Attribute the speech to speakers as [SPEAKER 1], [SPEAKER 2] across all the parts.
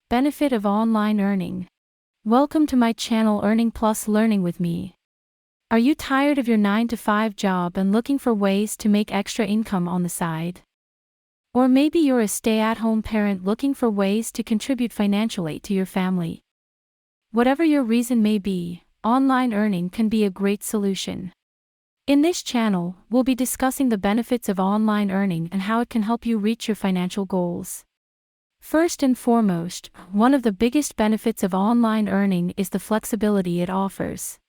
[SPEAKER 1] Benefit of online earning. Welcome to my channel Earning Plus Learning with me. Are you tired of your 9-to-5 job and looking for ways to make extra income on the side? Or maybe you're a stay-at-home parent looking for ways to contribute financially to your family. Whatever your reason may be, online earning can be a great solution. In this channel, we'll be discussing the benefits of online earning and how it can help you reach your financial goals. First and foremost, one of the biggest benefits of online earning is the flexibility it offers.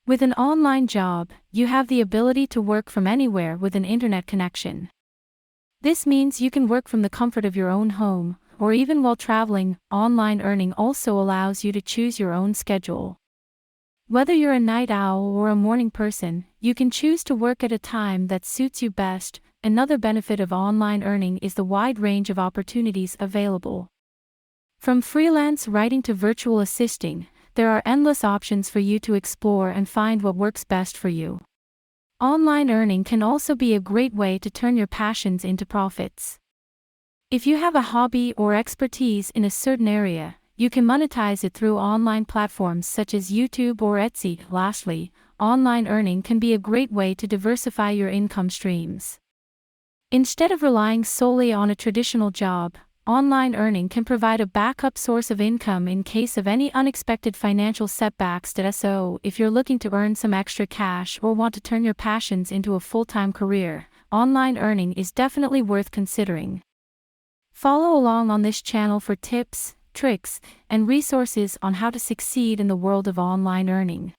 [SPEAKER 1] With an online job, you have the ability to work from anywhere with an internet connection. This means you can work from the comfort of your own home, or even while traveling. Online earning also allows you to choose your own schedule. Whether you're a night owl or a morning person, you can choose to work at a time that suits you best. Another benefit of online earning is the wide range of opportunities available. From freelance writing to virtual assisting, there are endless options for you to explore and find what works best for you. Online earning can also be a great way to turn your passions into profits. If you have a hobby or expertise in a certain area, you can monetize it through online platforms such as YouTube or Etsy. Lastly, online earning can be a great way to diversify your income streams. Instead of relying solely on a traditional job, online earning can provide a backup source of income in case of any unexpected financial setbacks. So, if you're looking to earn some extra cash or want to turn your passions into a full-time career, online earning is definitely worth considering. Follow along on this channel for tips, tricks, and resources on how to succeed in the world of online earning.